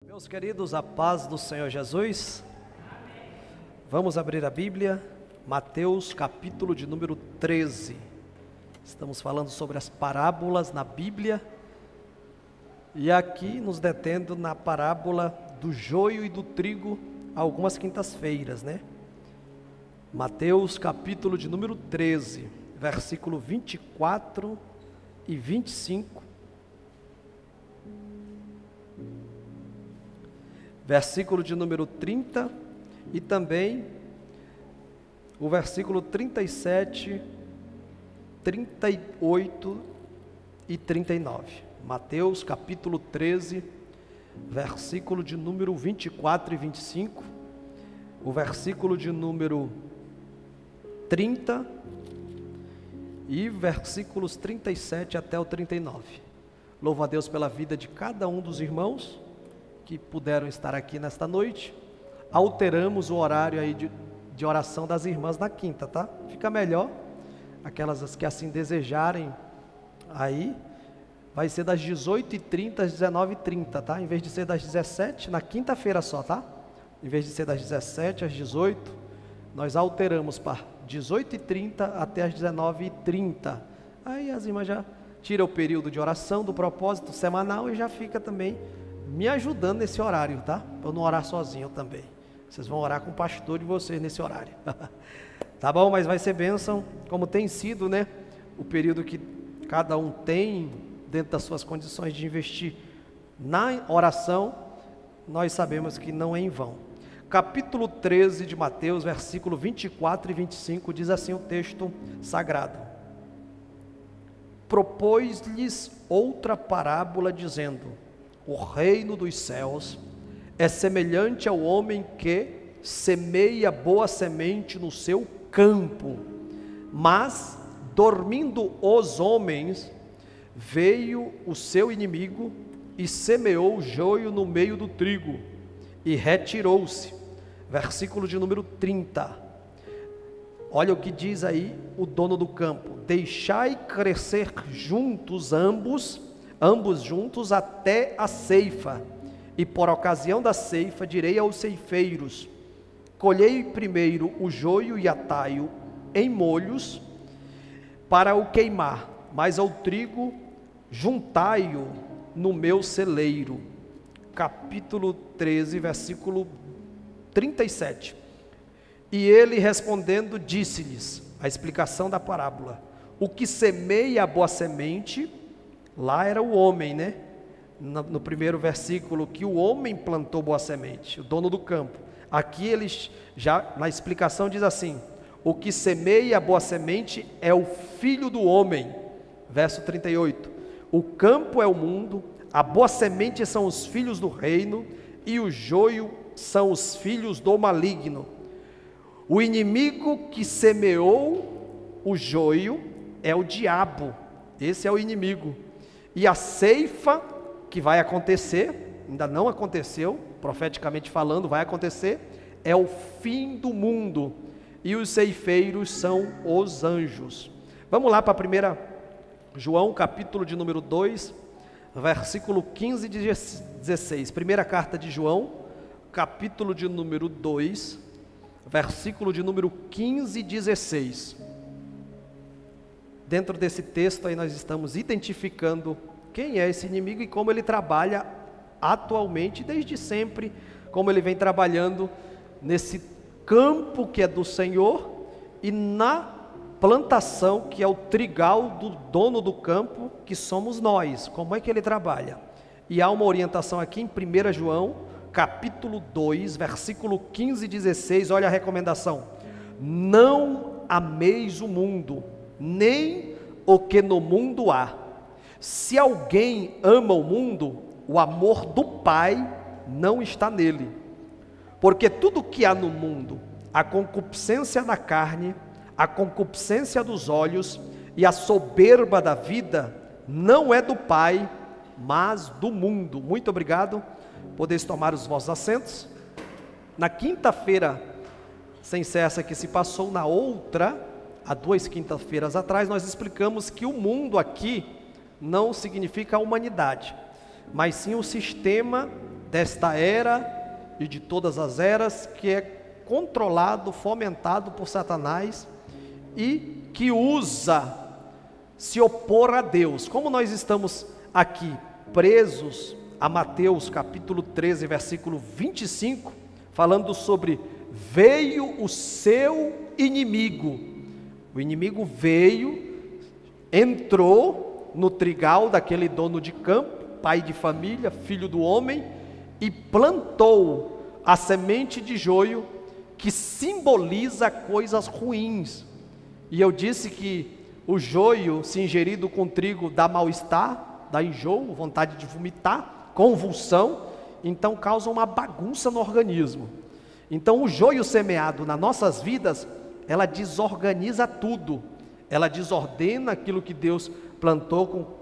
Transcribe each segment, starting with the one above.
Meus queridos, a paz do Senhor Jesus. Vamos abrir a Bíblia, Mateus capítulo de número 13. Estamos falando sobre as parábolas na Bíblia. E aqui nos detendo na parábola do joio e do trigo, algumas quintas-feiras, né? Mateus capítulo de número 13, versículo 24 e 25. Versículo de número 30 e também o versículo 37, 38 e 39. Mateus capítulo 13, versículo de número 24 e 25, o versículo de número 30 e versículos 37 até o 39. Louvo a Deus pela vida de cada um dos irmãos que puderam estar aqui nesta noite. Alteramos o horário aí de oração das irmãs na quinta, tá? Fica melhor, aquelas que assim desejarem aí, vai ser das 18h30 às 19h30, tá? Em vez de ser das 17, na quinta-feira só, tá? Em vez de ser das 17 às 18, nós alteramos para 18h30 até às 19h30. Aí as irmãs já tiram o período de oração do propósito semanal e já fica também me ajudando nesse horário, tá? Para eu não orar sozinho também. Vocês vão orar com o pastor de vocês nesse horário. Tá bom? Mas vai ser bênção, como tem sido, né? O período que cada um tem, dentro das suas condições de investir na oração, nós sabemos que não é em vão. Capítulo 13 de Mateus, versículo 24 e 25, diz assim o texto sagrado. Propôs-lhes outra parábola, dizendo: o reino dos céus é semelhante ao homem que semeia boa semente no seu campo, mas, dormindo os homens, veio o seu inimigo e semeou o joio no meio do trigo, e retirou-se. Versículo de número 30. Olha o que diz aí o dono do campo: deixai crescer juntos ambos juntos até a ceifa, e por ocasião da ceifa direi aos ceifeiros: colhei primeiro o joio e atai-o em molhos para o queimar, mas ao trigo juntai-o no meu celeiro. Capítulo 13, versículo 37. E ele respondendo disse-lhes, a explicação da parábola: o que semeia a boa semente, lá era o homem, né? No primeiro versículo, que o homem plantou boa semente, o dono do campo. Aqui eles já na explicação diz assim: o que semeia a boa semente é o filho do homem. Verso 38. O campo é o mundo, a boa semente são os filhos do reino, e o joio são os filhos do maligno. O inimigo que semeou o joio é o diabo. Esse é o inimigo. E a ceifa que vai acontecer, ainda não aconteceu, profeticamente falando, vai acontecer, é o fim do mundo. E os ceifeiros são os anjos. Vamos lá para 1 João, capítulo de número 2, versículo 15 e 16. Primeira carta de João, capítulo de número 2, versículo de número 15 e 16. Dentro desse texto aí nós estamos identificando quem é esse inimigo e como ele trabalha atualmente, desde sempre, como ele vem trabalhando nesse campo que é do Senhor e na plantação que é o trigal do dono do campo, que somos nós. Como é que ele trabalha? E há uma orientação aqui em 1 João, capítulo 2, versículo 15 e 16, olha a recomendação: não ameis o mundo, nem o que no mundo há. Se alguém ama o mundo, o amor do Pai não está nele. Porque tudo que há no mundo, a concupiscência da carne, a concupiscência dos olhos e a soberba da vida, não é do Pai, mas do mundo. Muito obrigado. Podeis tomar os vossos assentos. Na quinta-feira, sem ser essa que se passou, na outra, há 2 quintas-feiras atrás, nós explicamos que o mundo aqui não significa a humanidade, mas sim o sistema desta era e de todas as eras, que é controlado, fomentado por Satanás e que usa se opor a Deus. Como nós estamos aqui presos a Mateus capítulo 13, versículo 25, falando sobre veio o seu inimigo. O inimigo veio, entrou no trigal daquele dono de campo, pai de família, filho do homem, e plantou a semente de joio que simboliza coisas ruins. E eu disse que o joio, se ingerido com trigo, dá mal-estar, dá enjoo, vontade de vomitar, convulsão, então causa uma bagunça no organismo. Então o joio semeado nas nossas vidas, ela desorganiza tudo, ela desordena aquilo que Deus plantou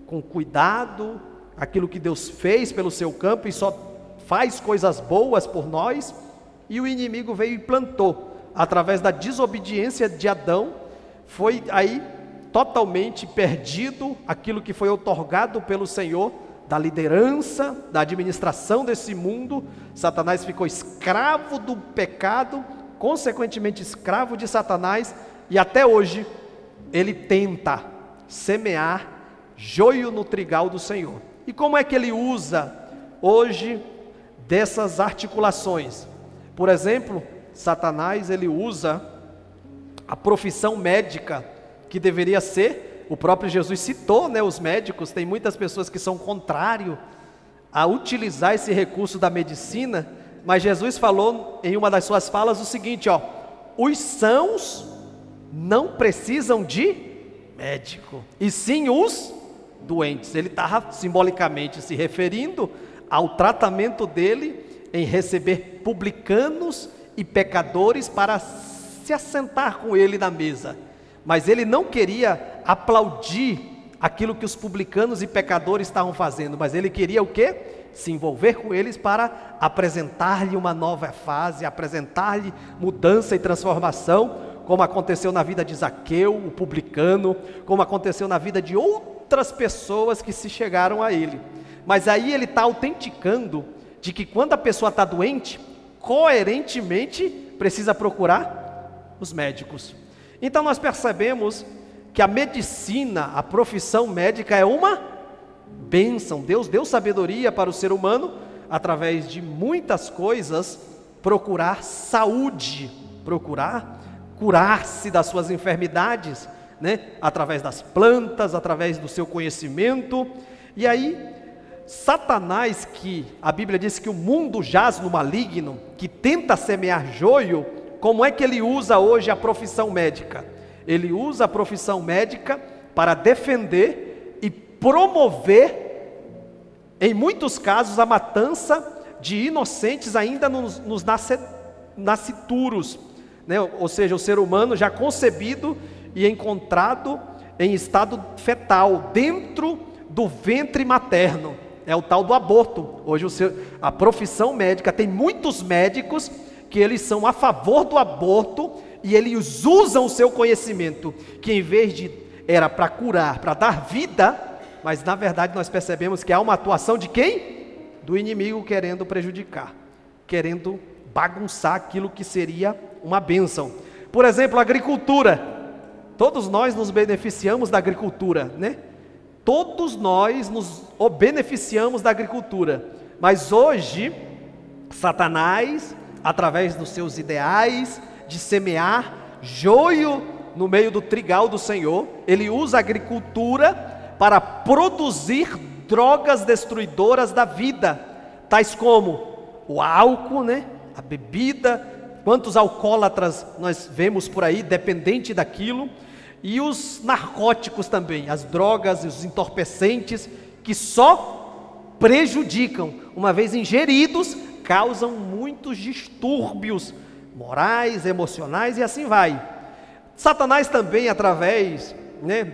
com cuidado, aquilo que Deus fez pelo seu campo e só faz coisas boas por nós, e o inimigo veio e plantou, através da desobediência de Adão, foi aí totalmente perdido aquilo que foi outorgado pelo Senhor, da liderança, da administração desse mundo. Satanás ficou escravo do pecado, consequentemente escravo de Satanás, e até hoje ele tenta semear joio no trigal do Senhor. E como é que ele usa hoje dessas articulações? Por exemplo, Satanás ele usa a profissão médica, que deveria ser, o próprio Jesus citou, os médicos. Tem muitas pessoas que são contrários a utilizar esse recurso da medicina, mas Jesus falou em uma das suas falas o seguinte, os sãos não precisam de médico, e sim os doentes. Ele estava simbolicamente se referindo ao tratamento dele em receber publicanos e pecadores para se assentar com ele na mesa. Mas ele não queria aplaudir aquilo que os publicanos e pecadores estavam fazendo, mas ele queria o quê? Se envolver com eles para apresentar-lhe uma nova fase, apresentar-lhe mudança e transformação, como aconteceu na vida de Zaqueu, o publicano, como aconteceu na vida de outras pessoas que se chegaram a ele. Mas aí ele está autenticando de que quando a pessoa está doente, coerentemente precisa procurar os médicos. Então nós percebemos que a medicina, a profissão médica é uma bênção. Deus deu sabedoria para o ser humano, através de muitas coisas, procurar saúde, procurar curar-se das suas enfermidades, através das plantas, através do seu conhecimento. E aí, Satanás, que a Bíblia diz que o mundo jaz no maligno, que tenta semear joio, como é que ele usa hoje a profissão médica? Ele usa a profissão médica para defender e promover, em muitos casos, a matança de inocentes ainda nos nascituros, ou seja, o ser humano já concebido e encontrado em estado fetal, dentro do ventre materno. É o tal do aborto. Hoje a profissão médica, tem muitos médicos que eles são a favor do aborto, e eles usam o seu conhecimento, que em vez de era para curar, para dar vida, mas na verdade nós percebemos que há uma atuação de quem? Do inimigo, querendo prejudicar, querendo bagunçar aquilo que seria uma bênção. Por exemplo, a agricultura. Todos nós nos beneficiamos da agricultura, Todos nós nos beneficiamos da agricultura, mas hoje Satanás, através dos seus ideais de semear joio no meio do trigal do Senhor, ele usa a agricultura para produzir drogas destruidoras da vida, tais como o álcool, a bebida. Quantos alcoólatras nós vemos por aí, dependente daquilo, e os narcóticos também, as drogas e os entorpecentes, que só prejudicam, uma vez ingeridos, causam muitos distúrbios morais, emocionais e assim vai. Satanás também, através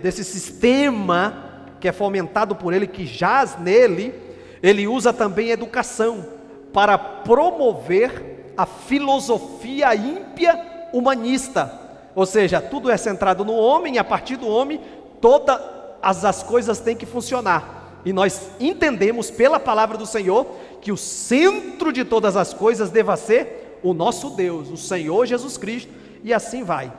desse sistema que é fomentado por ele, que jaz nele, ele usa também a educação para promover a filosofia ímpia humanista, ou seja, tudo é centrado no homem, e a partir do homem todas as coisas têm que funcionar. e nós entendemos pela palavra do Senhor que o centro de todas as coisas deva ser o nosso Deus, o Senhor Jesus Cristo, e assim vai.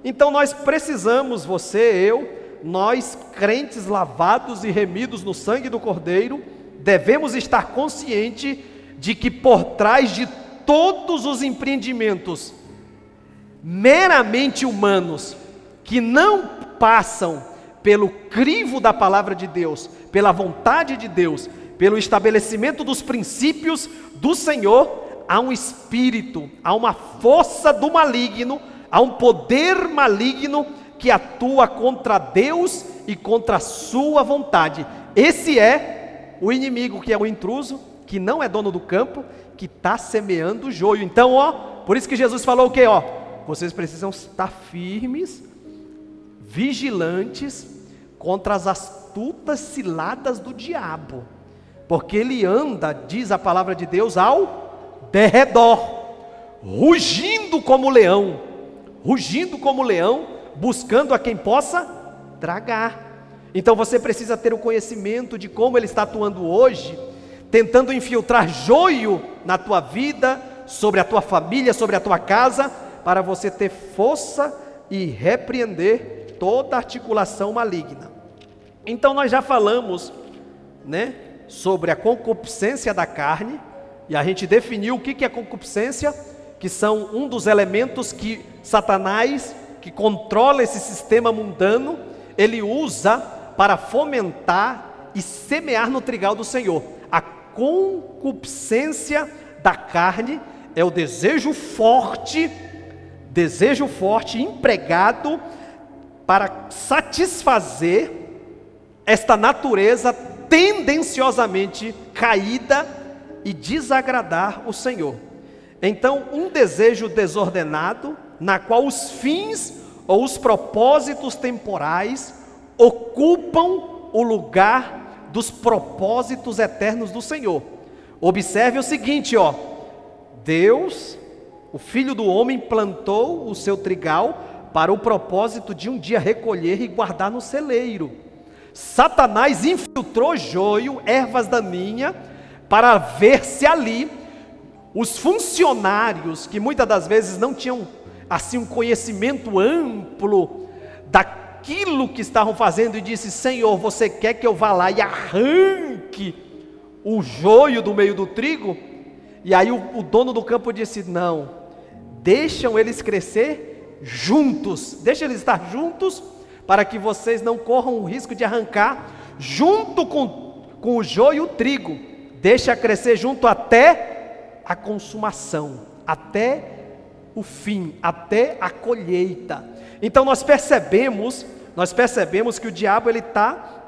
Então nós precisamos, você, eu, nós crentes lavados e remidos no sangue do Cordeiro, devemos estar conscientes de que por trás de todos os empreendimentos meramente humanos, que não passam pelo crivo da palavra de Deus, pela vontade de Deus, pelo estabelecimento dos princípios do Senhor, há um espírito, há uma força do maligno, há um poder maligno que atua contra Deus e contra a sua vontade. Esse é o inimigo, que é o intruso, que não é dono do campo, que está semeando o joio. Então, por isso que Jesus falou o quê? Vocês precisam estar firmes, vigilantes contra as astutas ciladas do diabo, porque ele anda, diz a palavra de Deus, ao derredor, rugindo como leão, buscando a quem possa tragar. Então você precisa ter o conhecimento de como ele está atuando hoje, tentando infiltrar joio na tua vida, sobre a tua família, sobre a tua casa, para você ter força e repreender toda articulação maligna. Então nós já falamos, sobre a concupiscência da carne, e a gente definiu o que é concupiscência, que são um dos elementos que Satanás, que controla esse sistema mundano, ele usa para fomentar e semear no trigal do Senhor. A concupiscência da carne é o desejo forte empregado para satisfazer esta natureza tendenciosamente caída e desagradar o Senhor. Então, um desejo desordenado, na qual os fins ou os propósitos temporais ocupam o lugar dos propósitos eternos do Senhor. Observe o seguinte, Deus, o Filho do Homem, plantou o seu trigal para o propósito de um dia recolher e guardar no celeiro. Satanás infiltrou joio, ervas daninhas, para ver se ali os funcionários, que muitas das vezes não tinham assim um conhecimento amplo daquilo que estavam fazendo, e disse: Senhor, você quer que eu vá lá e arranque o joio do meio do trigo? E aí o dono do campo disse: não, deixam eles crescer juntos, deixa eles estar juntos, para que vocês não corram o risco de arrancar junto com o joio e o trigo. Deixa crescer junto até a consumação, até o fim, até a colheita. Então nós percebemos que o diabo ele está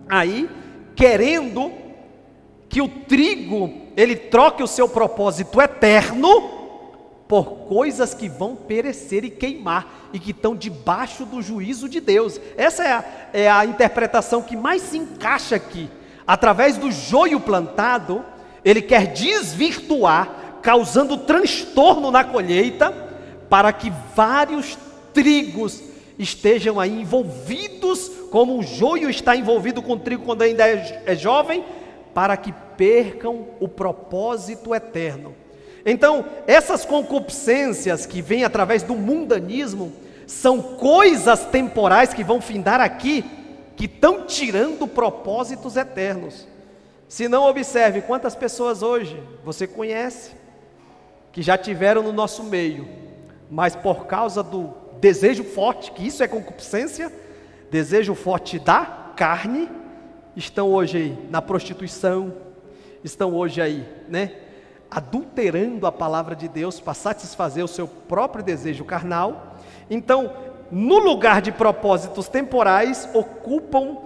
aí querendo que o trigo ele troque o seu propósito eterno por coisas que vão perecer e queimar, e que estão debaixo do juízo de Deus. Essa é a interpretação que mais se encaixa aqui. Através do joio plantado, ele quer desvirtuar, causando transtorno na colheita, para que vários trigos estejam aí envolvidos, como o joio está envolvido com o trigo quando ainda é jovem, para que percam o propósito eterno. Então, essas concupiscências que vêm através do mundanismo, são coisas temporais que vão findar aqui, que estão tirando propósitos eternos. Se não, observe quantas pessoas hoje você conhece, que já tiveram no nosso meio, mas por causa do desejo forte, que isso é concupiscência, desejo forte da carne, estão hoje aí na prostituição, estão hoje aí, adulterando a palavra de Deus para satisfazer o seu próprio desejo carnal. Então, no lugar de propósitos temporais, ocupam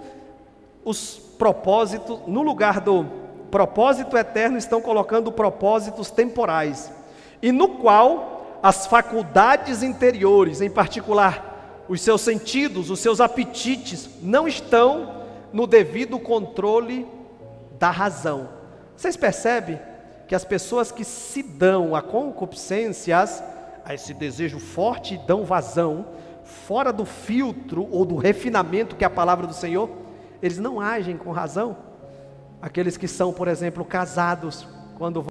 os propósitos, no lugar do propósito eterno, estão colocando propósitos temporais, e no qual as faculdades interiores, em particular os seus sentidos, os seus apetites, não estão no devido controle da razão. Vocês percebem que as pessoas que se dão a concupiscências, a esse desejo forte, dão vazão, fora do filtro ou do refinamento que é a palavra do Senhor, eles não agem com razão, Aqueles que são, por exemplo, casados, quando vão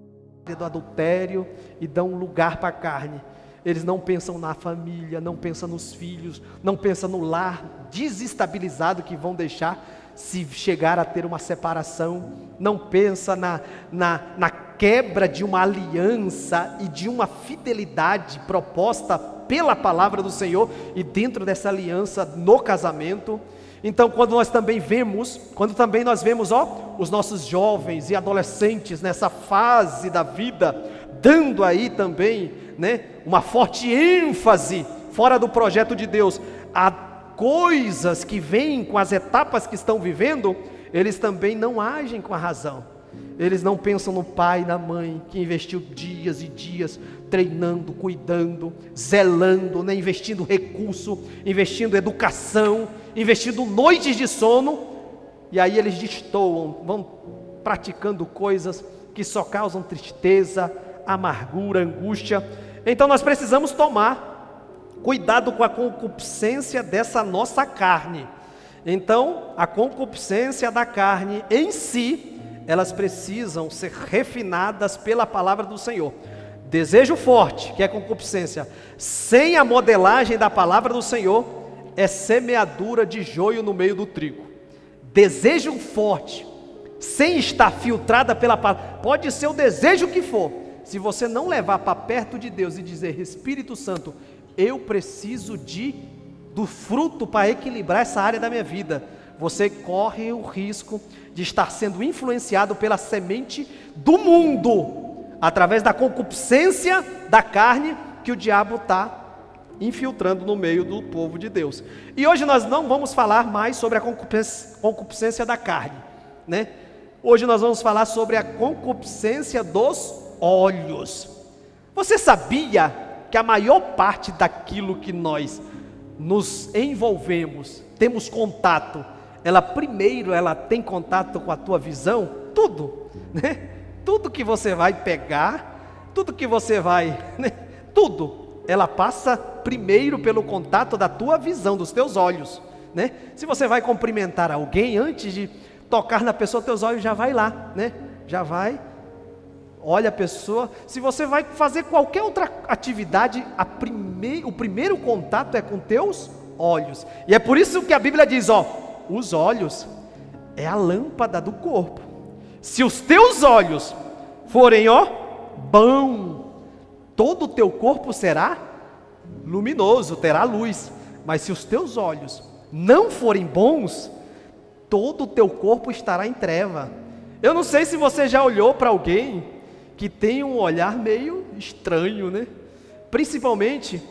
do adultério e dão lugar para a carne, eles não pensam na família, não pensam nos filhos, não pensam no lar desestabilizado que vão deixar se chegar a ter uma separação, não pensa na quebra de uma aliança e de uma fidelidade proposta pela palavra do Senhor e dentro dessa aliança no casamento. Então quando nós também vemos, os nossos jovens e adolescentes nessa fase da vida, dando aí também, né, uma forte ênfase, fora do projeto de Deus, a coisas que vêm com as etapas que estão vivendo, eles também não agem com a razão. Eles não pensam no pai e na mãe, que investiu dias e dias treinando, cuidando, zelando, né? Investindo recurso, investindo educação, investindo noites de sono, e aí eles destoam, vão praticando coisas que só causam tristeza, amargura, angústia. Então nós precisamos tomar cuidado com a concupiscência dessa nossa carne. Então a concupiscência da carne em si, elas precisam ser refinadas pela palavra do Senhor. Desejo forte, que é concupiscência, sem a modelagem da palavra do Senhor, é semeadura de joio no meio do trigo. Desejo forte, sem estar filtrada pela palavra, pode ser o desejo que for, se você não levar para perto de Deus e dizer: Espírito Santo, eu preciso do fruto para equilibrar essa área da minha vida, você corre o risco de estar sendo influenciado pela semente do mundo, através da concupiscência da carne que o diabo está infiltrando no meio do povo de Deus. E hoje nós não vamos falar mais sobre a concupiscência da carne, né? Hoje nós vamos falar sobre a concupiscência dos olhos. Você sabia que a maior parte daquilo que nós nos envolvemos, temos contato, ela tem contato com a tua visão? Tudo, né? Tudo que você vai pegar, tudo que você vai, né? Tudo, ela passa primeiro pelo contato da tua visão, dos teus olhos, né? Se você vai cumprimentar alguém, antes de tocar na pessoa, teus olhos já vai lá, né? Já vai, olha a pessoa. Se você vai fazer qualquer outra atividade, o primeiro contato é com teus olhos. E é por isso que a Bíblia diz, os olhos é a lâmpada do corpo. Se os teus olhos forem, bom, todo o teu corpo será luminoso, terá luz. Mas se os teus olhos não forem bons, todo o teu corpo estará em treva. Eu não sei se você já olhou para alguém que tem um olhar meio estranho, né? Principalmente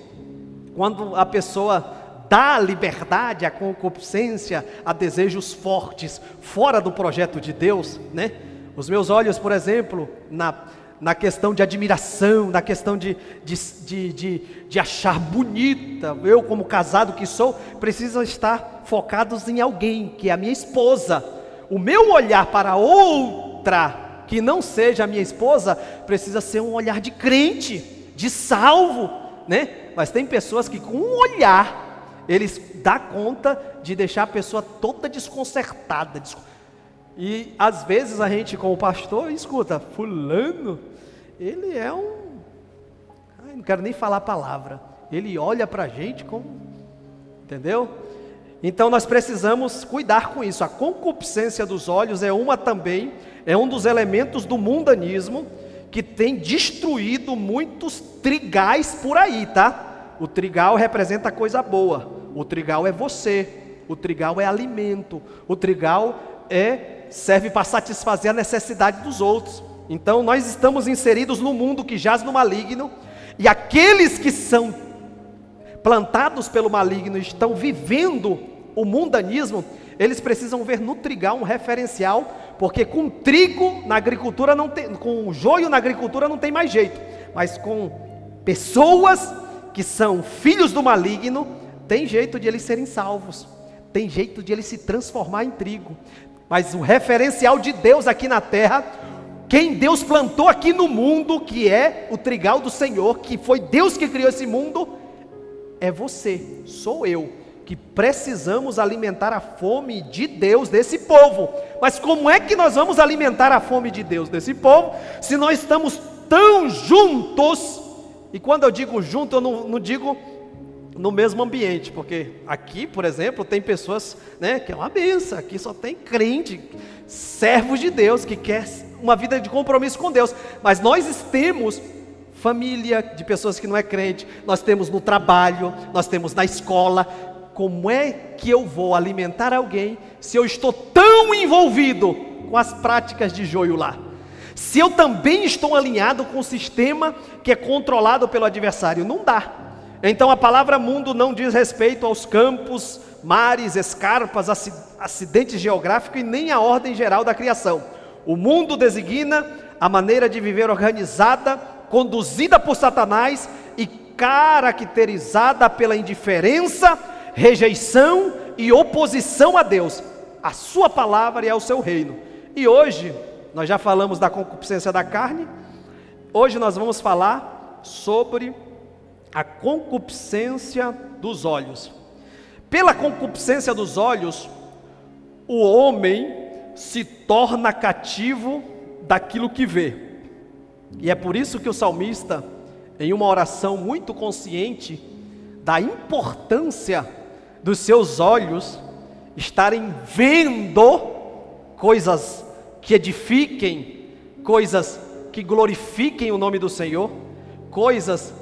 quando a pessoa dá liberdade à concupiscência, a desejos fortes, fora do projeto de Deus, né? Os meus olhos, por exemplo, na questão de admiração, na questão de achar bonita, eu como casado que sou, preciso estar focados em alguém, que é a minha esposa. O meu olhar para outra que não seja a minha esposa, precisa ser um olhar de crente, de salvo, né? Mas tem pessoas que com um olhar, eles dão conta de deixar a pessoa toda desconcertada. E às vezes a gente, como pastor, escuta: fulano, ele é não quero nem falar a palavra, ele olha para a gente como, entendeu? Então nós precisamos cuidar com isso. A concupiscência dos olhos é um dos elementos do mundanismo que tem destruído muitos trigais por aí, tá? O trigal representa coisa boa, o trigal é você, o trigal é alimento, o trigal serve para satisfazer a necessidade dos outros. Então nós estamos inseridos no mundo que jaz no maligno, e aqueles que são plantados pelo maligno, estão vivendo o mundanismo, eles precisam ver no trigal um referencial, porque com trigo na agricultura não tem, com joio na agricultura não tem mais jeito, mas com pessoas que são filhos do maligno, tem jeito de eles serem salvos, tem jeito de eles se transformar em trigo. Mas o referencial de Deus aqui na terra, quem Deus plantou aqui no mundo, que é o trigal do Senhor, que foi Deus que criou esse mundo, é você, sou eu. que precisamos alimentar a fome de Deus desse povo. Mas como é que nós vamos alimentar a fome de Deus desse povo, se nós estamos tão juntos? E quando eu digo junto, eu não digo no mesmo ambiente, porque aqui, por exemplo, tem pessoas, né, que é uma benção, aqui só tem crente, servos de Deus, que quer uma vida de compromisso com Deus, mas nós temos família de pessoas que não é crente, nós temos no trabalho, nós temos na escola. Como é que eu vou alimentar alguém se eu estou tão envolvido com as práticas de joio lá? Se eu também estou alinhado com o sistema que é controlado pelo adversário? Não dá. Então a palavra mundo não diz respeito aos campos, mares, escarpas, acidentes geográficos e nem a ordem geral da criação. O mundo designa a maneira de viver organizada, conduzida por Satanás e caracterizada pela indiferença, rejeição e oposição a Deus, a sua palavra e ao seu reino. E hoje, nós já falamos da concupiscência da carne, hoje nós vamos falar sobre a concupiscência dos olhos. Pela concupiscência dos olhos, o homem se torna cativo daquilo que vê. E é por isso que o salmista, em uma oração muito consciente da importância dos seus olhos estarem vendo coisas que edifiquem, coisas que glorifiquem o nome do Senhor, coisas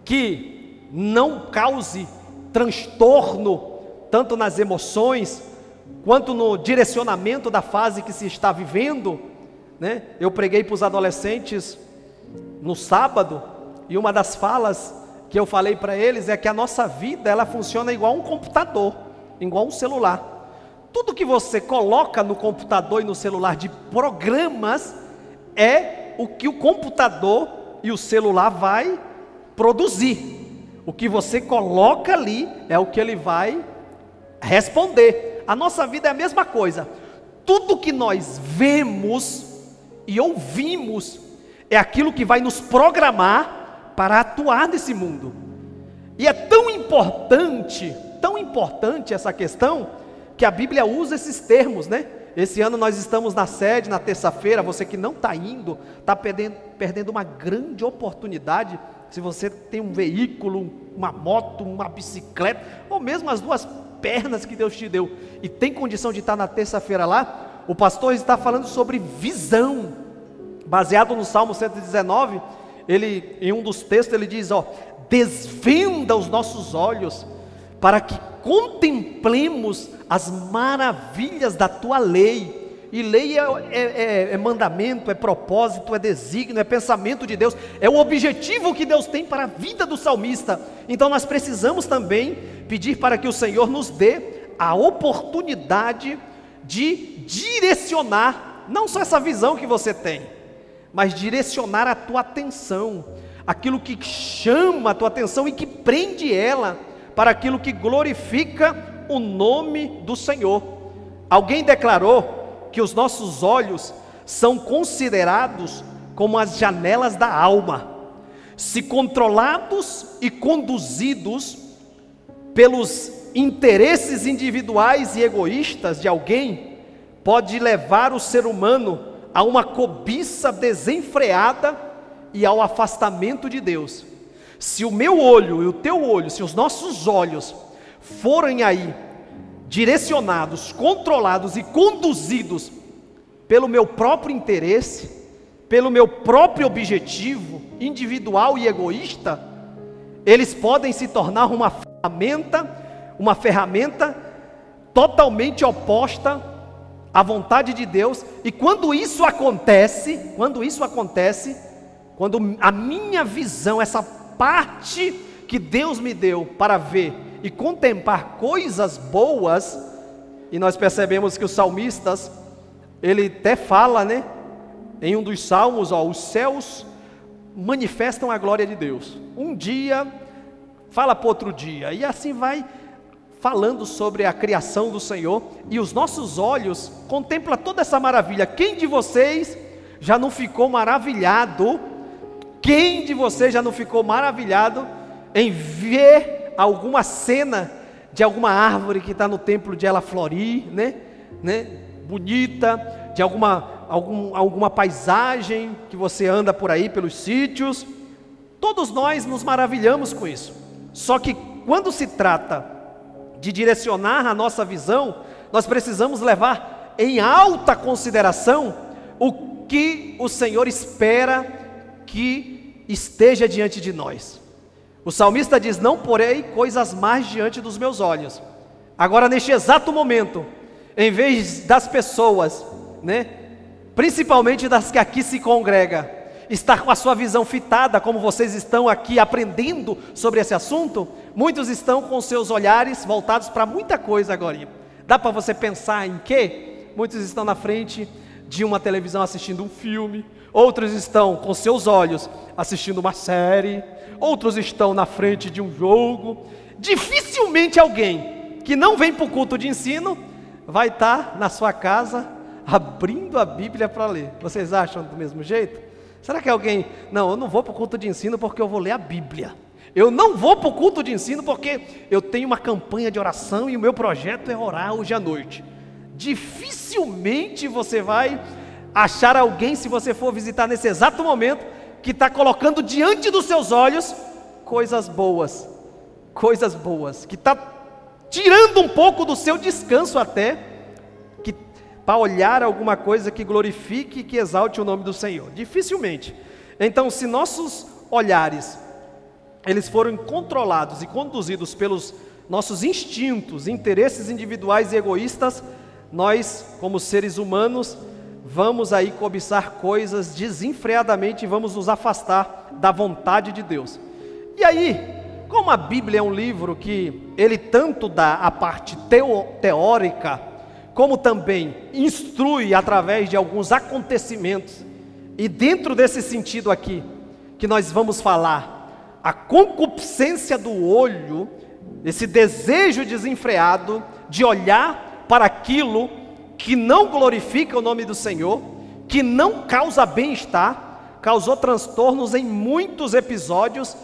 que não cause transtorno, tanto nas emoções, quanto no direcionamento da fase que se está vivendo, né? Eu preguei para os adolescentes no sábado, e uma das falas que eu falei para eles é que a nossa vida, ela funciona igual um computador, igual um celular. Tudo que você coloca no computador e no celular de programas, é o que o computador e o celular vai produzir. O que você coloca ali, é o que ele vai responder. A nossa vida é a mesma coisa. Tudo que nós vemos e ouvimos, é aquilo que vai nos programar para atuar nesse mundo. E é tão importante essa questão, que a Bíblia usa esses termos, né? Esse ano nós estamos na sede, na terça-feira. Você que não está indo, está perdendo uma grande oportunidade. Se você tem um veículo, uma moto, uma bicicleta, ou mesmo as duas pernas que Deus te deu, e tem condição de estar na terça-feira lá, o pastor está falando sobre visão, baseado no Salmo 119, ele, em um dos textos, ele diz, desvenda os nossos olhos, para que contemplemos as maravilhas da tua lei. E lei é mandamento, é propósito, é desígnio, é pensamento de Deus, é o objetivo que Deus tem para a vida do salmista. Então nós precisamos também pedir para que o Senhor nos dê a oportunidade de direcionar, não só essa visão que você tem, mas direcionar a tua atenção, aquilo que chama a tua atenção e que prende ela, para aquilo que glorifica o nome do Senhor. Alguém declarou que os nossos olhos são considerados como as janelas da alma. Se controlados e conduzidos pelos interesses individuais e egoístas de alguém, pode levar o ser humano a uma cobiça desenfreada e ao afastamento de Deus. Se o meu olho e o teu olho, se os nossos olhos forem aí direcionados, controlados e conduzidos pelo meu próprio interesse, pelo meu próprio objetivo individual e egoísta, eles podem se tornar uma ferramenta totalmente oposta à vontade de Deus. E quando isso acontece, quando a minha visão, essa parte que Deus me deu para ver e contemplar coisas boas, e nós percebemos que os salmistas, ele até fala, né, em um dos salmos, os céus manifestam a glória de Deus. Um dia fala para outro dia, e assim vai falando sobre a criação do Senhor, e os nossos olhos contemplam toda essa maravilha. Quem de vocês já não ficou maravilhado? Quem de vocês já não ficou maravilhado em ver alguma cena de alguma árvore que está no templo de ela florir, né? Bonita, de alguma paisagem que você anda por aí pelos sítios. Todos nós nos maravilhamos com isso. Só que quando se trata de direcionar a nossa visão, nós precisamos levar em alta consideração o que o Senhor espera que esteja diante de nós. O salmista diz: não porei coisas más diante dos meus olhos. Agora, neste exato momento, em vez das pessoas, principalmente das que aqui se congregam, estar com a sua visão fitada, como vocês estão aqui aprendendo sobre esse assunto, muitos estão com seus olhares voltados para muita coisa agora. Dá para você pensar em quê? Muitos estão na frente de uma televisão assistindo um filme, outros estão com seus olhos assistindo uma série, outros estão na frente de um jogo. Dificilmente alguém que não vem para o culto de ensino vai estar na sua casa abrindo a Bíblia para ler. Vocês acham do mesmo jeito? Será que alguém, não, eu não vou para o culto de ensino porque eu vou ler a Bíblia. Eu não vou para o culto de ensino porque eu tenho uma campanha de oração e o meu projeto é orar hoje à noite. Dificilmente você vai achar alguém, se você for visitar nesse exato momento, que está colocando diante dos seus olhos coisas boas, que está tirando um pouco do seu descanso até, para olhar alguma coisa que glorifique e que exalte o nome do Senhor. Dificilmente. Então, se nossos olhares, eles foram controlados e conduzidos pelos nossos instintos, interesses individuais e egoístas, nós, como seres humanos, vamos aí cobiçar coisas desenfreadamente e vamos nos afastar da vontade de Deus. E aí, como a Bíblia é um livro que ele tanto dá a parte teórica, como também instrui através de alguns acontecimentos, e dentro desse sentido aqui, que nós vamos falar, a concupiscência do olho, esse desejo desenfreado de olhar para aquilo que não glorifica o nome do Senhor, que não causa bem-estar, causou transtornos em muitos episódios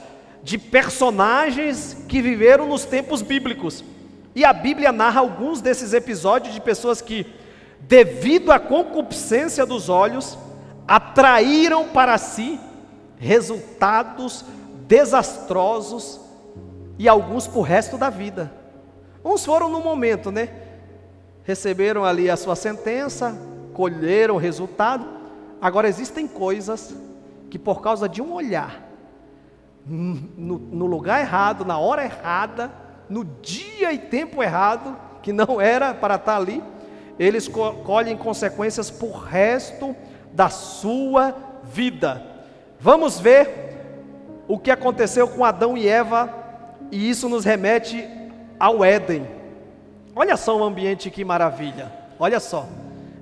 de personagens que viveram nos tempos bíblicos. E a Bíblia narra alguns desses episódios de pessoas que, devido à concupiscência dos olhos, atraíram para si resultados desastrosos e alguns para o resto da vida. Uns foram no momento, receberam ali a sua sentença, colheram o resultado. Agora existem coisas que por causa de um olhar, no lugar errado, na hora errada, no dia e tempo errado, que não era para estar ali, eles colhem consequências para o resto da sua vida. Vamos ver o que aconteceu com Adão e Eva, e isso nos remete ao Éden. Olha só o ambiente, que maravilha. Olha só,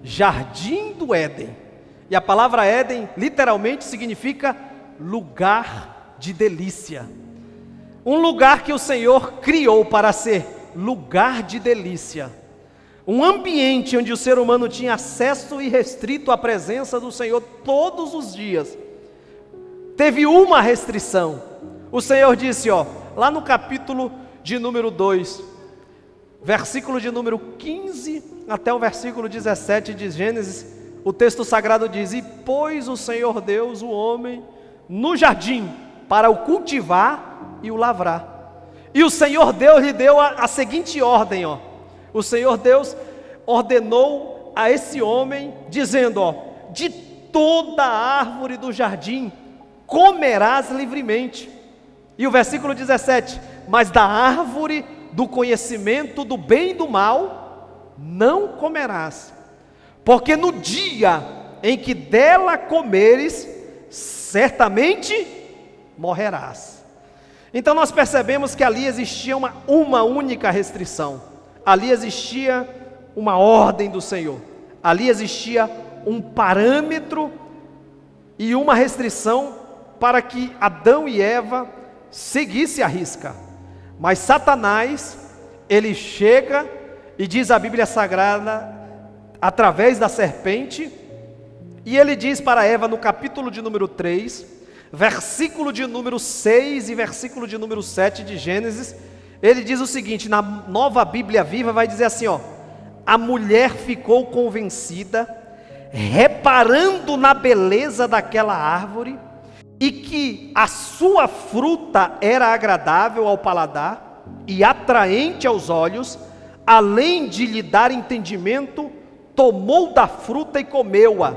Jardim do Éden. E a palavra Éden literalmente significa lugar de delícia. Um lugar que o Senhor criou para ser lugar de delícia. Um ambiente onde o ser humano tinha acesso irrestrito à presença do Senhor todos os dias. Teve uma restrição. O Senhor disse, lá no capítulo de número 2, versículo de número 15 até o versículo 17 de Gênesis, o texto sagrado diz: e pôs o Senhor Deus o homem no jardim para o cultivar e o lavrar. E o Senhor Deus lhe deu a seguinte ordem, o Senhor Deus ordenou a esse homem, dizendo, de toda a árvore do jardim comerás livremente. E o versículo 17, mas da árvore do conhecimento do bem e do mal não comerás, porque no dia em que dela comeres, certamente morrerás. Então nós percebemos que ali existia uma única restrição, ali existia uma ordem do Senhor, ali existia um parâmetro e uma restrição para que Adão e Eva seguissem a risca. Mas Satanás, ele chega e diz a Bíblia Sagrada, através da serpente, e ele diz para Eva no capítulo de número 3, versículo de número 6 e versículo de número 7 de Gênesis, Ele diz o seguinte, na Nova Bíblia Viva vai dizer assim, ó: a mulher ficou convencida, reparando na beleza daquela árvore, e que a sua fruta era agradável ao paladar e atraente aos olhos, além de lhe dar entendimento, tomou da fruta e comeu-a.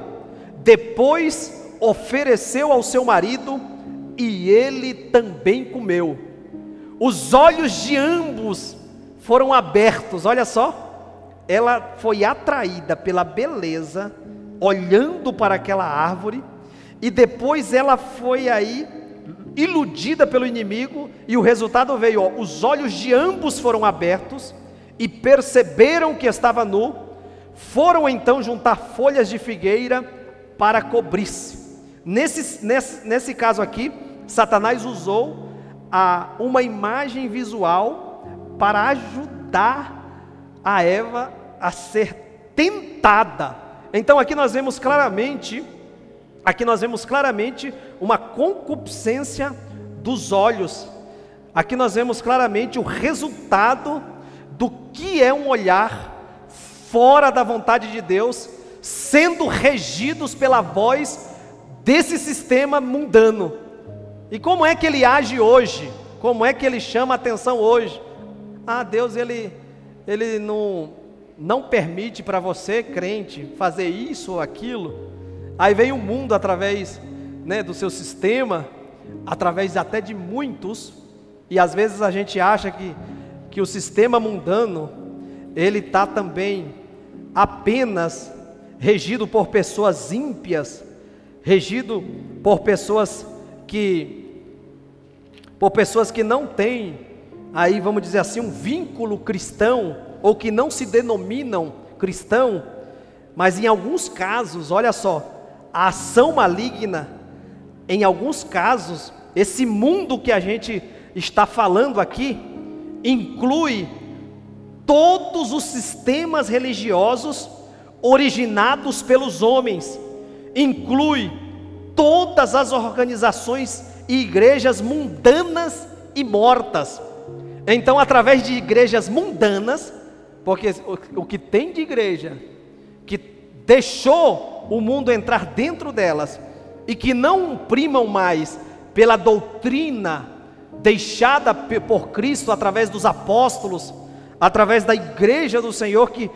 Depois ofereceu ao seu marido, e ele também comeu. Os olhos de ambos foram abertos, olha só, ela foi atraída pela beleza, olhando para aquela árvore, e depois ela foi aí iludida pelo inimigo, e o resultado veio, ó, os olhos de ambos foram abertos, e perceberam que estava nu, foram então juntar folhas de figueira para cobrir-se. Nesse caso aqui, Satanás usou uma imagem visual para ajudar a Eva a ser tentada. Então aqui nós vemos claramente uma concupiscência dos olhos. Aqui nós vemos claramente o resultado do que é um olhar fora da vontade de Deus, sendo regidos pela voz desse sistema mundano. E como é que ele age hoje? Como é que ele chama a atenção hoje? Deus ele não permite para você, crente, fazer isso ou aquilo. Aí vem o mundo através, né, do seu sistema, através até de muitos, e às vezes a gente acha que o sistema mundano, ele está também apenas regido por pessoas ímpias, regido por pessoas que não têm, aí vamos dizer assim, um vínculo cristão, ou que não se denominam cristão, mas em alguns casos, olha só, a ação maligna, em alguns casos, esse mundo que a gente está falando aqui, inclui todos os sistemas religiosos originados pelos homens, inclui todas as organizações e igrejas mundanas e mortas. Então, através de igrejas mundanas, porque o que tem de igreja que deixou o mundo entrar dentro delas e que não primam mais pela doutrina deixada por Cristo através dos apóstolos, através da igreja do Senhor, que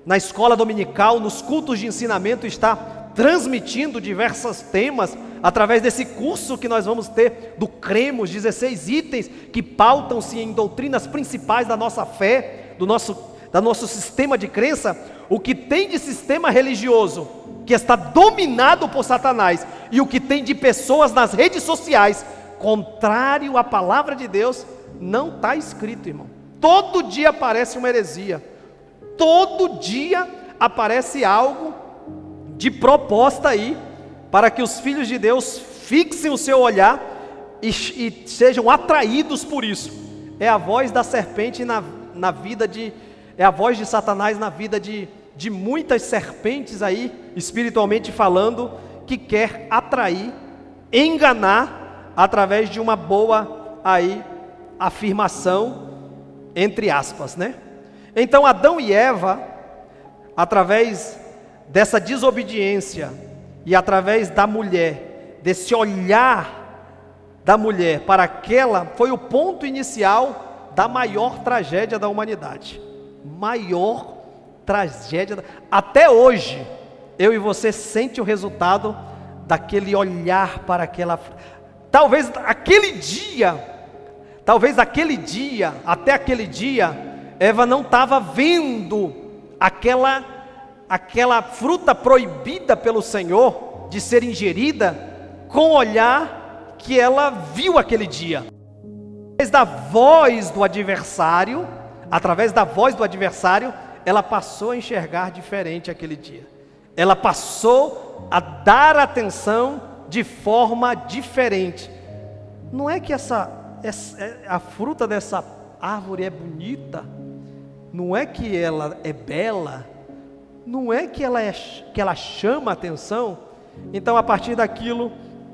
na escola dominical, nos cultos de ensinamento, está transmitindo diversos temas, através desse curso que nós vamos ter do Cremos, 16 itens que pautam-se em doutrinas principais da nossa fé, do nosso sistema de crença. O que tem de sistema religioso que está dominado por Satanás, e o que tem de pessoas nas redes sociais contrário à palavra de Deus, não está escrito, irmão. Todo dia aparece uma heresia, todo dia aparece algo de proposta aí, para que os filhos de Deus fixem o seu olhar e sejam atraídos por isso. É a voz da serpente na vida é a voz de Satanás na vida de muitas serpentes aí, espiritualmente falando, que quer atrair, enganar, através de uma boa aí afirmação, entre aspas, né? Então Adão e Eva, através dessa desobediência e através da mulher, desse olhar da mulher para aquela, foi o ponto inicial da maior tragédia da humanidade. Maior tragédia, até hoje, eu e você sente o resultado daquele olhar para aquela, talvez aquele dia, até aquele dia, Eva não estava vendo aquela fruta proibida pelo Senhor de ser ingerida com o olhar que ela viu aquele dia. Através da voz do adversário, ela passou a enxergar diferente aquele dia. Ela passou a dar atenção de forma diferente. Não é que a fruta dessa árvore é bonita, não é que ela é bela, não é que ela chama a atenção. Então, a partir daquilo,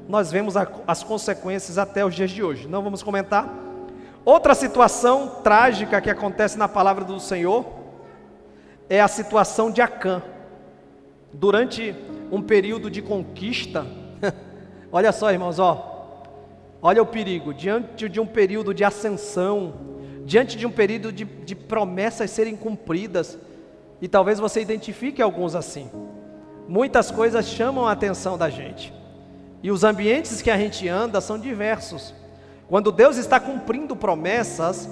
nós vemos as consequências até os dias de hoje. Não vamos comentar. Outra situação trágica que acontece na palavra do Senhor é a situação de Acã. Durante um período de conquista, olha só, irmãos, olha o perigo, diante de um período de ascensão, diante de um período de promessas serem cumpridas, e talvez você identifique alguns assim. Muitas coisas chamam a atenção da gente, e os ambientes que a gente anda são diversos. Quando Deus está cumprindo promessas,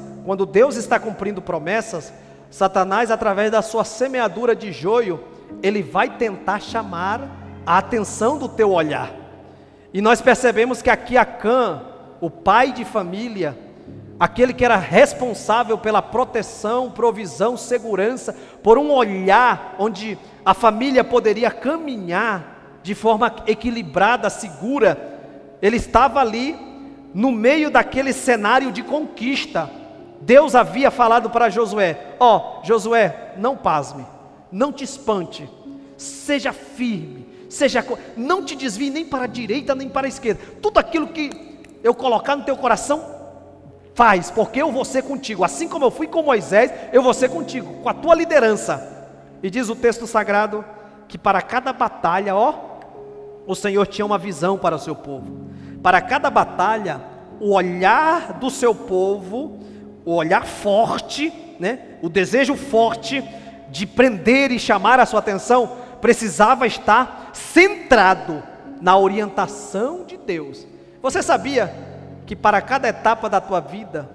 Satanás, através da sua semeadura de joio, ele vai tentar chamar a atenção do teu olhar. E nós percebemos que aqui Acã, o pai de família, aquele que era responsável pela proteção, provisão, segurança, por um olhar onde a família poderia caminhar de forma equilibrada, segura, ele estava ali no meio daquele cenário de conquista. Deus havia falado para Josué: Josué, não pasme, não te espante, seja firme, não te desvie nem para a direita nem para a esquerda, tudo aquilo que eu colocar no teu coração, faz, porque eu vou ser contigo, assim como eu fui com Moisés, eu vou ser contigo, com a tua liderança. E diz o texto sagrado, que para cada batalha, o Senhor tinha uma visão para o seu povo. Para cada batalha, o olhar do seu povo, o olhar forte, o desejo forte de prender e chamar a sua atenção, precisava estar centrado na orientação de Deus. Você sabia que para cada etapa da tua vida,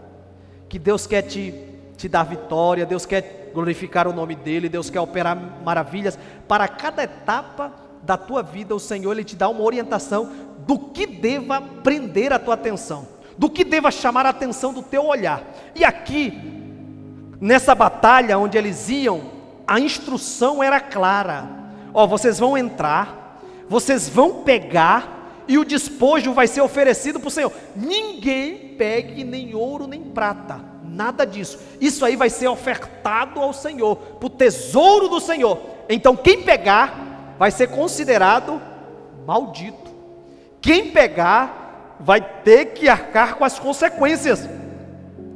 que Deus quer te dar vitória, Deus quer glorificar o nome dEle, Deus quer operar maravilhas, para cada etapa da tua vida, o Senhor, Ele te dá uma orientação do que deva prender a tua atenção, do que deva chamar a atenção do teu olhar. E aqui, nessa batalha onde eles iam, a instrução era clara: vocês vão entrar, vocês vão pegar, e o despojo vai ser oferecido para o Senhor. Ninguém pegue nem ouro nem prata, nada disso. Isso aí vai ser ofertado ao Senhor, para o tesouro do Senhor. Então quem pegar vai ser considerado maldito. Quem pegar vai ter que arcar com as consequências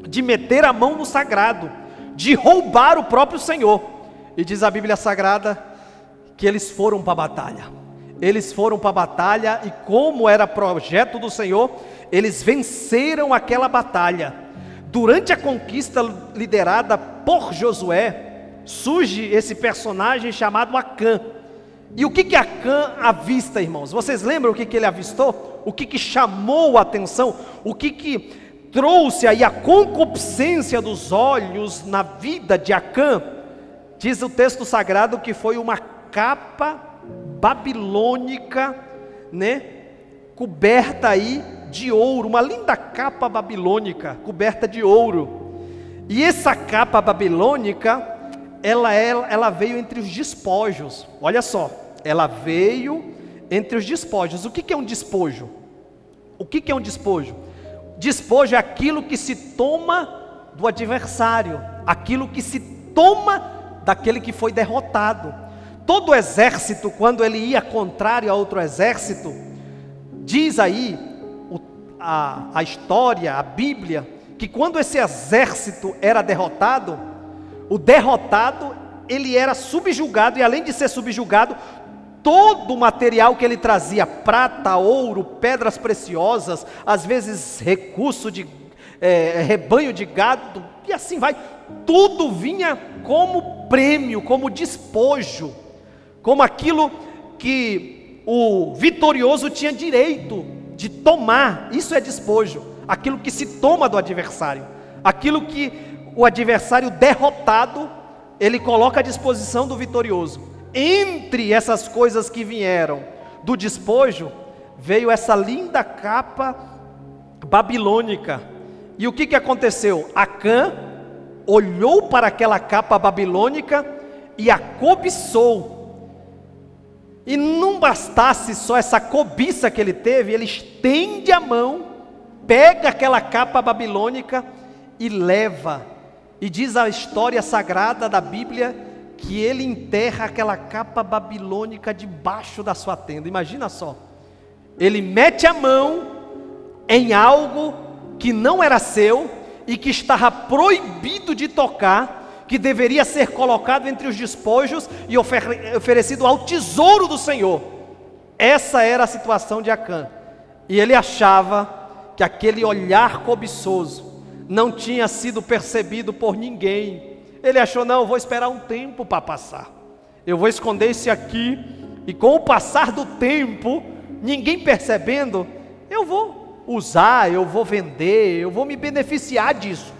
de meter a mão no sagrado, de roubar o próprio Senhor. E diz a Bíblia Sagrada que eles foram para a batalha. Eles foram para a batalha, e como era projeto do Senhor, eles venceram aquela batalha. Durante a conquista liderada por Josué, surge esse personagem chamado Acã. E o que Acã avista, irmãos? Vocês lembram o que ele avistou? O que chamou a atenção? O que trouxe aí a concupiscência dos olhos na vida de Acã? Diz o texto sagrado que foi uma capa babilônica, coberta aí de ouro, uma linda capa babilônica, coberta de ouro. E essa capa babilônica, ela veio entre os despojos. Olha só, ela veio entre os despojos. O que é um despojo? O que é um despojo? Despojo é aquilo que se toma do adversário, aquilo que se toma daquele que foi derrotado. Todo exército, quando ele ia contrário a outro exército, diz aí a história, a Bíblia, que quando esse exército era derrotado, o derrotado, ele era subjugado, e além de ser subjugado, todo o material que ele trazia, prata, ouro, pedras preciosas, às vezes recurso de rebanho de gado, e assim vai, tudo vinha como prêmio, como despojo, como aquilo que o vitorioso tinha direito de tomar. Isso é despojo, aquilo que se toma do adversário, aquilo que o adversário derrotado, ele coloca à disposição do vitorioso. Entre essas coisas que vieram do despojo, veio essa linda capa babilônica. E o que aconteceu? Acã olhou para aquela capa babilônica e a cobiçou. E não bastasse só essa cobiça que ele teve, ele estende a mão, pega aquela capa babilônica e leva. E diz a história sagrada da Bíblia que ele enterra aquela capa babilônica debaixo da sua tenda. Imagina só, ele mete a mão em algo que não era seu, e que estava proibido de tocar, que deveria ser colocado entre os despojos e oferecido ao tesouro do Senhor. Essa era a situação de Acã. E ele achava que aquele olhar cobiçoso não tinha sido percebido por ninguém. Ele achou, não, eu vou esperar um tempo para passar. Eu vou esconder esse aqui, e com o passar do tempo, ninguém percebendo, eu vou usar, eu vou vender, eu vou me beneficiar disso.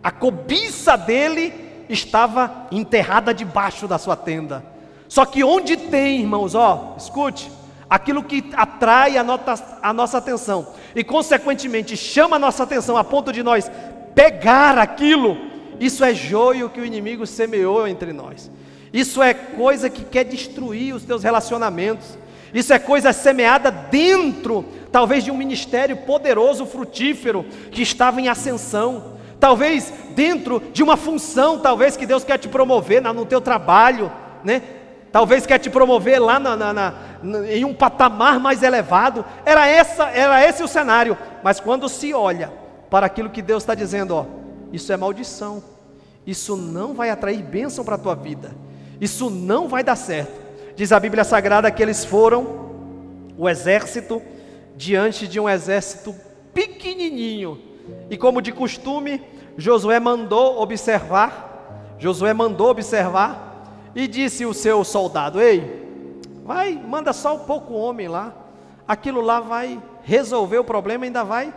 A cobiça dele estava enterrada debaixo da sua tenda. Só que onde tem, irmãos, escute, aquilo que atrai a nossa atenção e consequentemente chama a nossa atenção a ponto de nós pegar aquilo, isso é joio que o inimigo semeou entre nós. Isso é coisa que quer destruir os teus relacionamentos. Isso é coisa semeada dentro, talvez, de um ministério poderoso, frutífero, que estava em ascensão. Talvez dentro de uma função, talvez, que Deus quer te promover no teu trabalho, né? Talvez quer te promover lá em um patamar mais elevado. Era esse o cenário. Mas quando se olha para aquilo que Deus está dizendo, isso é maldição. Isso não vai atrair bênção para a tua vida. Isso não vai dar certo. Diz a Bíblia Sagrada que eles foram, o exército, diante de um exército pequenininho. E como de costume, Josué mandou observar e disse o seu soldado, ei, vai, manda só um pouco homem lá, aquilo lá vai resolver o problema, ainda vai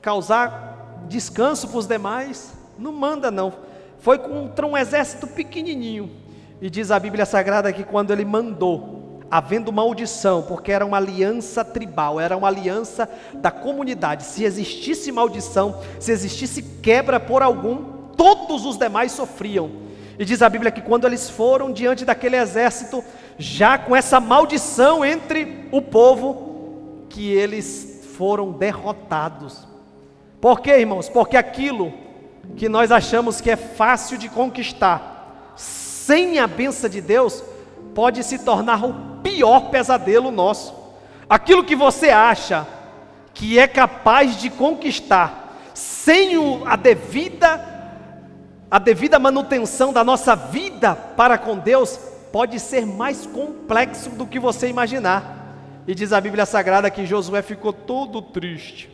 causar descanso para os demais, não manda não. Foi contra um exército pequenininho. E diz a Bíblia Sagrada que quando ele mandou, havendo maldição, porque era uma aliança tribal, era uma aliança da comunidade, se existisse maldição, se existisse quebra por algum, todos os demais sofriam. E diz a Bíblia que quando eles foram diante daquele exército, já com essa maldição entre o povo, que eles foram derrotados. Por quê, irmãos? Porque aquilo que nós achamos que é fácil de conquistar, sem a bênção de Deus, pode se tornar o pior pesadelo nosso. Aquilo que você acha que é capaz de conquistar, sem a devida manutenção da nossa vida para com Deus, pode ser mais complexo do que você imaginar. E diz a Bíblia Sagrada que Josué ficou todo triste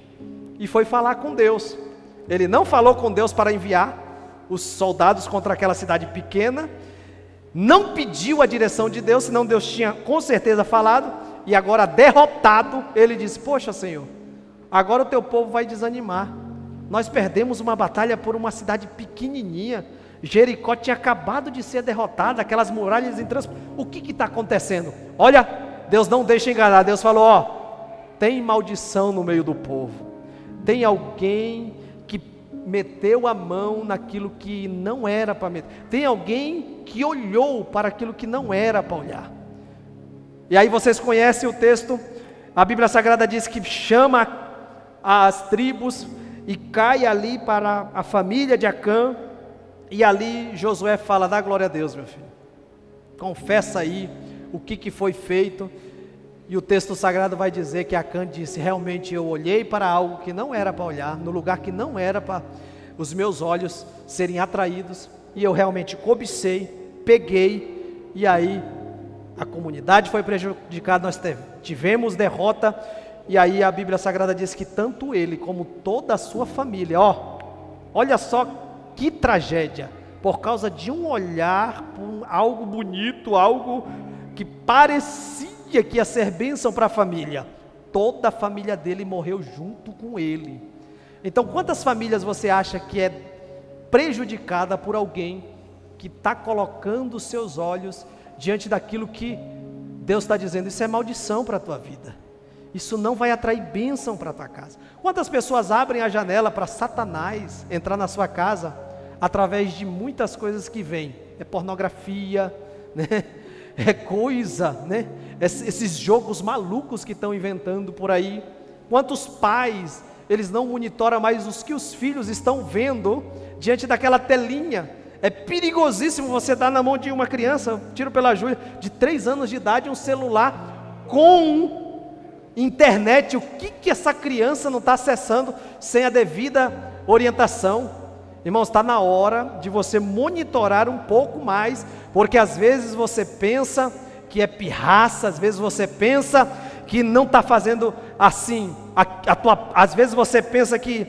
e foi falar com Deus. Ele não falou com Deus para enviar os soldados contra aquela cidade pequena, não pediu a direção de Deus, senão Deus tinha com certeza falado. E agora, derrotado, ele disse, poxa, Senhor, agora o teu povo vai desanimar. Nós perdemos uma batalha por uma cidade pequenininha. Jericó tinha acabado de ser derrotada, aquelas muralhas em trânsito. O que está acontecendo? Olha, Deus não deixa enganar. Deus falou, tem maldição no meio do povo. Tem alguém que meteu a mão naquilo que não era para meter. Tem alguém que olhou para aquilo que não era para olhar. E aí vocês conhecem o texto. A Bíblia Sagrada diz que chama as tribos e cai ali para a família de Acã. E ali Josué fala, dá glória a Deus, meu filho. Confessa aí o que foi feito. E o texto sagrado vai dizer que Acã disse, realmente eu olhei para algo que não era para olhar, no lugar que não era para os meus olhos serem atraídos, e eu realmente cobicei, peguei, e aí a comunidade foi prejudicada, nós tivemos derrota, e aí a Bíblia Sagrada diz que tanto ele como toda a sua família, olha só que tragédia, por causa de um olhar, algo bonito, algo que parecia que ia ser bênção para a família, toda a família dele morreu junto com ele. Então quantas famílias você acha que é prejudicada por alguém que está colocando os seus olhos diante daquilo que Deus está dizendo, isso é maldição para a tua vida, isso não vai atrair bênção para a tua casa. Quantas pessoas abrem a janela para Satanás entrar na sua casa, através de muitas coisas que vêm, é pornografia, né? É coisa, né? Esses jogos malucos que estão inventando por aí. Quantos pais, eles não monitoram mais os que os filhos estão vendo diante daquela telinha. É perigosíssimo você dar na mão de uma criança, tiro pela Júlia, de 3 anos de idade, um celular com internet. O que essa criança não está acessando sem a devida orientação. Irmãos, está na hora de você monitorar um pouco mais, porque às vezes você pensa que é pirraça, às vezes você pensa que não está fazendo assim, às vezes você pensa que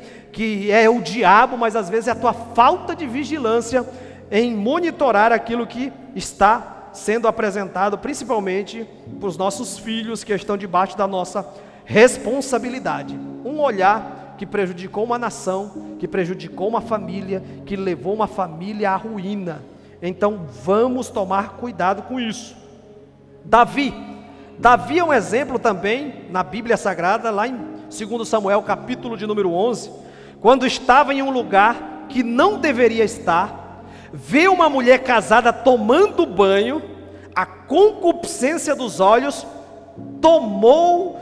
é o diabo, mas às vezes é a tua falta de vigilância em monitorar aquilo que está sendo apresentado, principalmente para os nossos filhos que estão debaixo da nossa responsabilidade. Um olhar que prejudicou uma nação, que prejudicou uma família, que levou uma família à ruína. Então vamos tomar cuidado com isso. Davi é um exemplo também na Bíblia Sagrada, lá em 2 Samuel capítulo de número 11, quando estava em um lugar que não deveria estar, vê uma mulher casada tomando banho, a concupiscência dos olhos tornou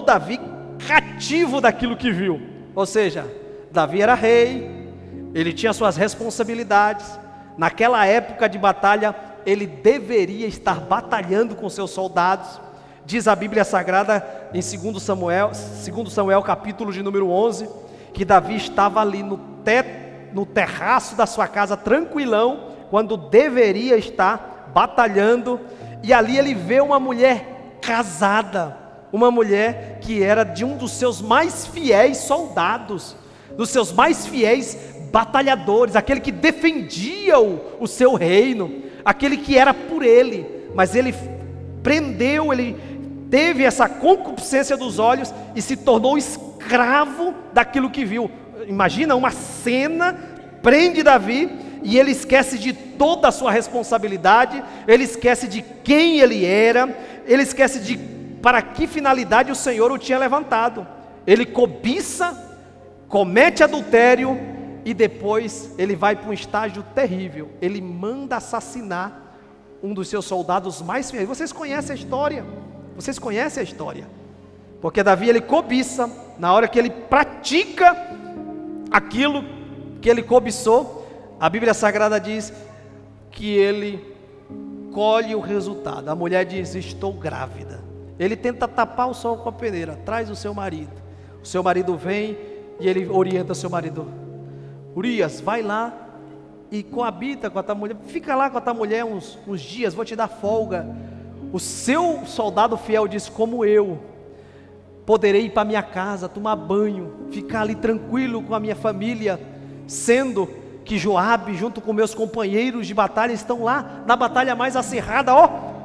Davi cativo daquilo que viu. Ou seja, Davi era rei, ele tinha suas responsabilidades, naquela época de batalha, ele deveria estar batalhando com seus soldados. Diz a Bíblia Sagrada em 2 Samuel capítulo de número 11, que Davi estava ali no terraço da sua casa, tranquilão, quando deveria estar batalhando, e ali ele vê uma mulher casada, uma mulher que era de um dos seus mais fiéis soldados, dos seus mais fiéis batalhadores, aquele que defendia o seu reino, aquele que era por ele, mas ele teve essa concupiscência dos olhos e se tornou escravo daquilo que viu. Imagina uma cena, prende Davi e ele esquece de toda a sua responsabilidade, ele esquece de quem ele era, ele esquece de para que finalidade o Senhor o tinha levantado. Ele cobiça, comete adultério e depois ele vai para um estágio terrível. Ele manda assassinar um dos seus soldados mais fiéis. Vocês conhecem a história? Vocês conhecem a história? Porque Davi, ele cobiça, na hora que ele pratica aquilo que ele cobiçou, a Bíblia Sagrada diz que ele colhe o resultado. A mulher diz: estou grávida. Ele tenta tapar o sol com a peneira, traz o seu marido. O seu marido vem e ele orienta o seu marido: Urias, vai lá e coabita com a tua mulher, fica lá com a tua mulher uns dias, vou te dar folga. O seu soldado fiel diz: como eu poderei ir para minha casa, tomar banho, ficar ali tranquilo com a minha família, sendo que Joabe junto com meus companheiros de batalha estão lá na batalha mais acirrada?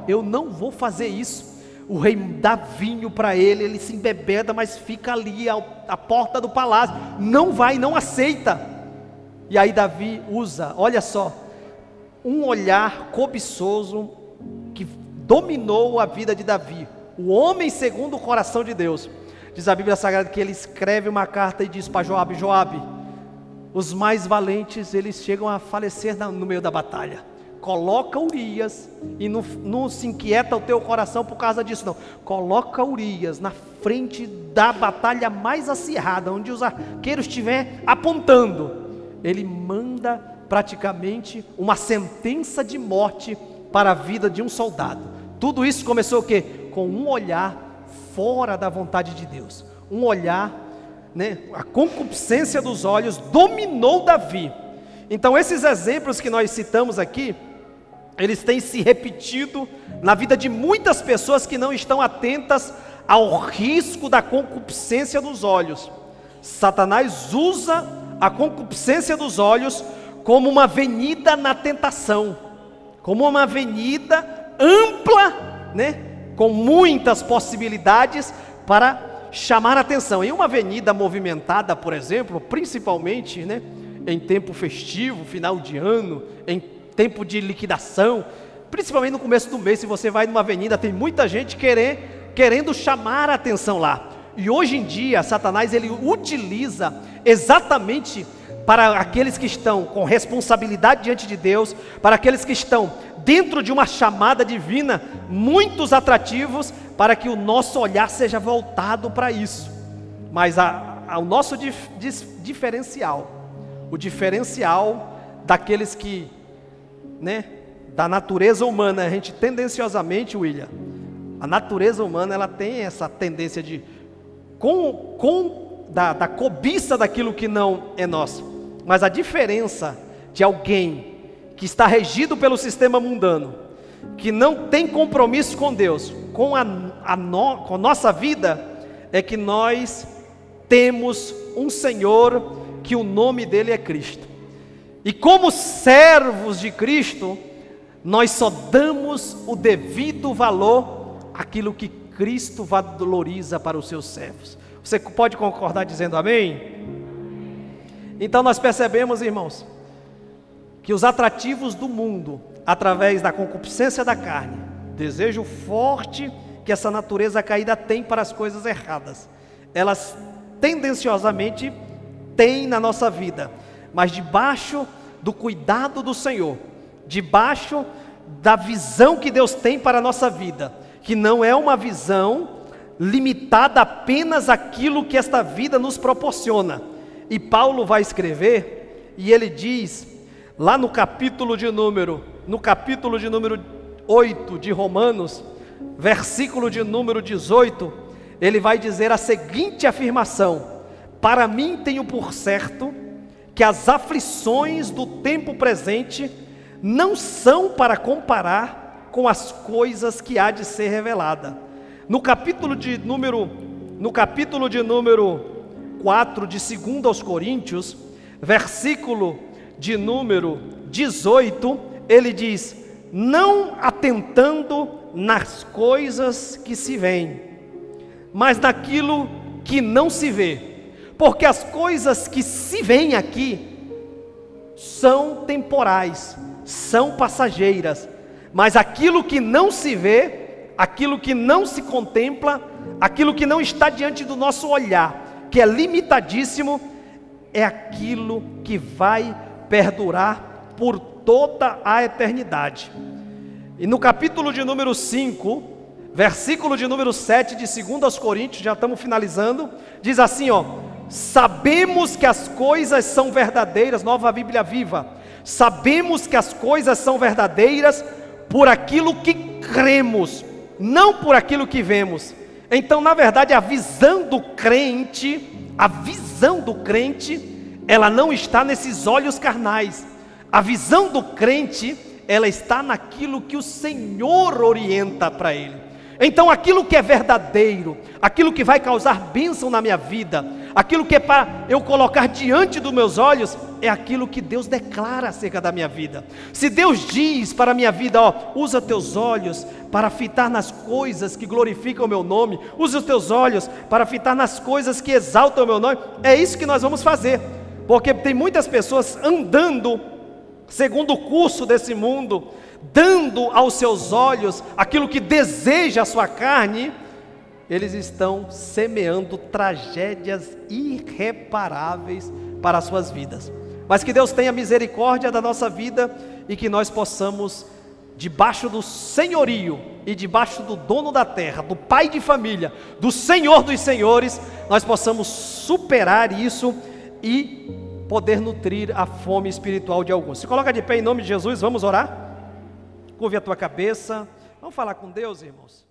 Eu não vou fazer isso. O rei dá vinho para ele, ele se embebeda, mas fica ali à porta do palácio, não vai, não aceita. E aí Davi usa, olha só, um olhar cobiçoso que dominou a vida de Davi, o homem segundo o coração de Deus. Diz a Bíblia Sagrada que ele escreve uma carta e diz para Joabe: Joabe, os mais valentes eles chegam a falecer no meio da batalha. Coloca Urias, e não se inquieta o teu coração por causa disso não. Coloca Urias na frente da batalha mais acirrada, onde os arqueiros estiver apontando. Ele manda praticamente uma sentença de morte para a vida de um soldado. Tudo isso começou o quê? Com um olhar fora da vontade de Deus. Um olhar, a concupiscência dos olhos dominou Davi. Então esses exemplos que nós citamos aqui, eles têm se repetido na vida de muitas pessoas que não estão atentas ao risco da concupiscência dos olhos. Satanás usa a concupiscência dos olhos como uma avenida na tentação, como uma avenida ampla, com muitas possibilidades para chamar a atenção. Em uma avenida movimentada, por exemplo, principalmente em tempo festivo, final de ano, em tempo de liquidação, principalmente no começo do mês, se você vai numa avenida, tem muita gente querendo chamar a atenção lá. E hoje em dia, Satanás, ele utiliza exatamente para aqueles que estão com responsabilidade diante de Deus, para aqueles que estão dentro de uma chamada divina, muitos atrativos, para que o nosso olhar seja voltado para isso. Mas o nosso diferencial, o diferencial daqueles que, da natureza humana, a gente tendenciosamente, William, a natureza humana ela tem essa tendência de, com da cobiça daquilo que não é nosso. Mas a diferença de alguém que está regido pelo sistema mundano, que não tem compromisso com Deus, com a nossa vida, é que nós temos um Senhor que o nome dele é Cristo. E como servos de Cristo, nós só damos o devido valor àquilo que Cristo valoriza para os seus servos. Você pode concordar dizendo amém? Então nós percebemos, irmãos, que os atrativos do mundo, através da concupiscência da carne, desejo forte que essa natureza caída tem para as coisas erradas, elas tendenciosamente têm na nossa vida, mas debaixo do cuidado do Senhor, debaixo da visão que Deus tem para a nossa vida, que não é uma visão limitada apenas àquilo que esta vida nos proporciona. E Paulo vai escrever, e ele diz, lá no capítulo de número 8 de Romanos, versículo de número 18, ele vai dizer a seguinte afirmação: para mim tenho por certo que as aflições do tempo presente não são para comparar com as coisas que há de ser revelada. No capítulo de número 4 de 2 aos Coríntios, versículo de número 18, ele diz: não atentando nas coisas que se veem, mas naquilo que não se vê, porque as coisas que se veem aqui são temporais, são passageiras, mas aquilo que não se vê, aquilo que não se contempla, aquilo que não está diante do nosso olhar, que é limitadíssimo, é aquilo que vai perdurar por toda a eternidade. E no capítulo de número 5, versículo de número 7 de 2 aos Coríntios, já estamos finalizando, diz assim, ó: sabemos que as coisas são verdadeiras, Nova Bíblia Viva, sabemos que as coisas são verdadeiras por aquilo que cremos, não por aquilo que vemos. Então, na verdade, a visão do crente, ela não está nesses olhos carnais. A visão do crente, ela está naquilo que o Senhor orienta para ele. Então, aquilo que é verdadeiro, aquilo que vai causar bênção na minha vida, aquilo que é para eu colocar diante dos meus olhos, é aquilo que Deus declara acerca da minha vida. Se Deus diz para a minha vida, ó, usa teus olhos para fitar nas coisas que glorificam o meu nome, usa os teus olhos para fitar nas coisas que exaltam o meu nome, é isso que nós vamos fazer, porque tem muitas pessoas andando segundo o curso desse mundo, dando aos seus olhos aquilo que deseja a sua carne. Eles estão semeando tragédias irreparáveis para as suas vidas. Mas que Deus tenha misericórdia da nossa vida e que nós possamos, debaixo do senhorio e debaixo do dono da terra, do pai de família, do Senhor dos senhores, nós possamos superar isso e poder nutrir a fome espiritual de alguns. Se coloca de pé em nome de Jesus, vamos orar? Curve a tua cabeça, vamos falar com Deus, irmãos.